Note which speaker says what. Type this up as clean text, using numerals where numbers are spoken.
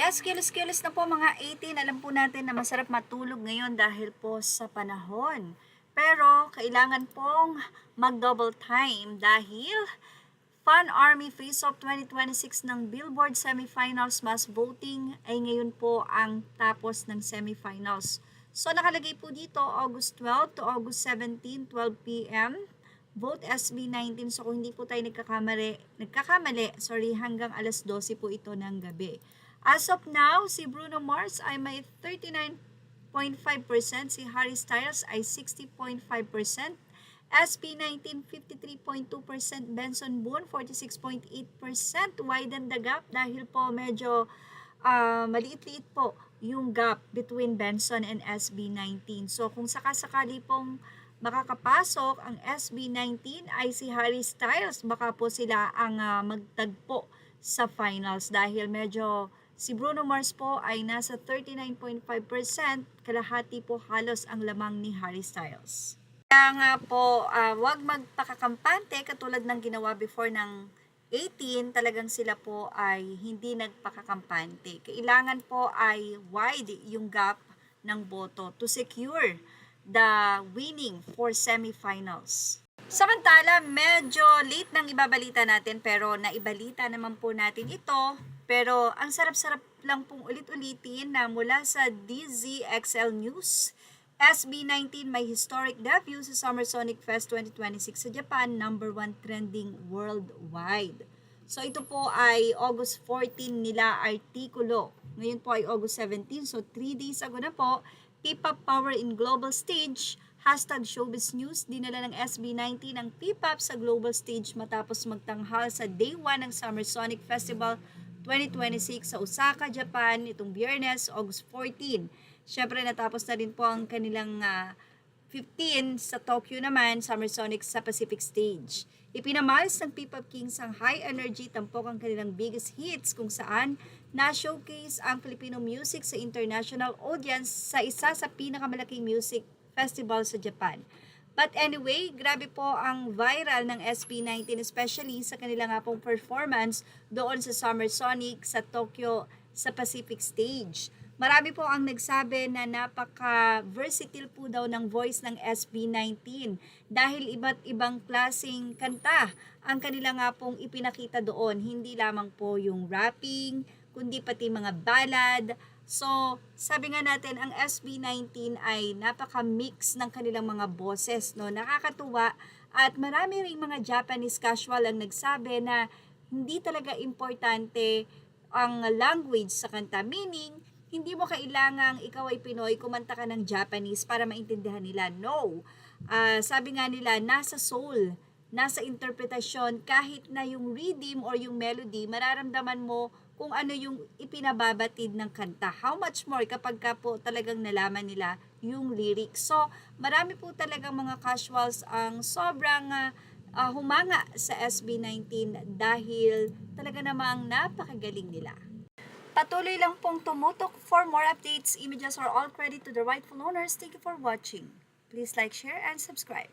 Speaker 1: Yes, kilos-kilos na po mga 18. Alam po natin na masarap matulog ngayon dahil po sa panahon. Pero kailangan pong mag-double time dahil Fun Army Face-Off 2026 ng Billboard Semifinals Mass Voting ay ngayon po ang tapos ng semifinals. So nakalagay po dito August 12 to August 17, 12 p.m. Vote SB19. So kung hindi po tayo nagkakamali, hanggang alas 12 po ito ng gabi. As of now, si Bruno Mars ay may 39.5%, si Harry Styles ay 60.5%, SB19 53.2%, Benson Boone 46.8%, widen the gap dahil po medyo maliit-liit po yung gap between Benson and SB19. So kung sakasakali pong makakapasok ang SB19 ay si Harry Styles, baka po sila ang magtagpo sa finals dahil medyo si Bruno Mars po ay nasa 39.5%, kalahati po halos ang lamang ni Harry Styles. Kaya nga po, wag magpakakampante katulad ng ginawa before ng 18, talagang sila po ay hindi nagpakakampante. Kailangan po ay wide yung gap ng boto to secure the winning for semifinals. Samantala, medyo late nang ibabalita natin pero naibalita naman po natin ito. Pero ang sarap-sarap lang pong ulit-ulitin na mula sa DZXL News, SB19 may historic debut sa Summer Sonic Fest 2026 sa Japan, #1 trending worldwide. So ito po ay August 14 nila artikulo. Ngayon po ay August 17, so 3 days ago na po, P-Pop Power in Global Stage, #Showbiz News, dinala ng SB19 ang P-Pop sa global stage matapos magtanghal sa Day 1 ng Summer Sonic Festival 2026 sa Osaka, Japan, itong Biyernes, August 14. Siyempre natapos na rin po ang kanilang 15 sa Tokyo naman, Summer Sonic sa Pacific Stage. Ipinamalas ng P-Pop Kings ang high energy tampok ang kanilang biggest hits kung saan na-showcase ang Filipino music sa international audience sa isa sa pinakamalaking music festival sa Japan. But anyway, grabe po ang viral ng SB19 especially sa kanila nga pong performance doon sa Summer Sonic sa Tokyo sa Pacific Stage. Marami po ang nagsabi na napaka-versatile po daw ng voice ng SB19 dahil iba't ibang klaseng kanta ang kanila nga pong ipinakita doon. Hindi lamang po yung rapping, kundi pati mga ballad. So, sabi nga natin, ang SB19 ay napaka-mix ng kanilang mga boses, no? Nakakatuwa at marami ring mga Japanese casual ang nagsabi na hindi talaga importante ang language sa kanta. Meaning, hindi mo kailangang ikaw ay Pinoy, kumanta ka ng Japanese para maintindihan nila. No. Sabi nga nila, nasa soul, nasa interpretasyon, kahit na yung rhythm or yung melody, mararamdaman mo kung ano yung ipinababatid ng kanta. How much more kapag ka po talagang nalaman nila yung lyrics. So, marami po talagang mga casuals ang sobrang humanga sa SB19 dahil talaga namang napakagaling nila. Patuloy lang pong tumutok for more updates, images, or all credit to the rightful owners. Thank you for watching. Please like, share, and subscribe.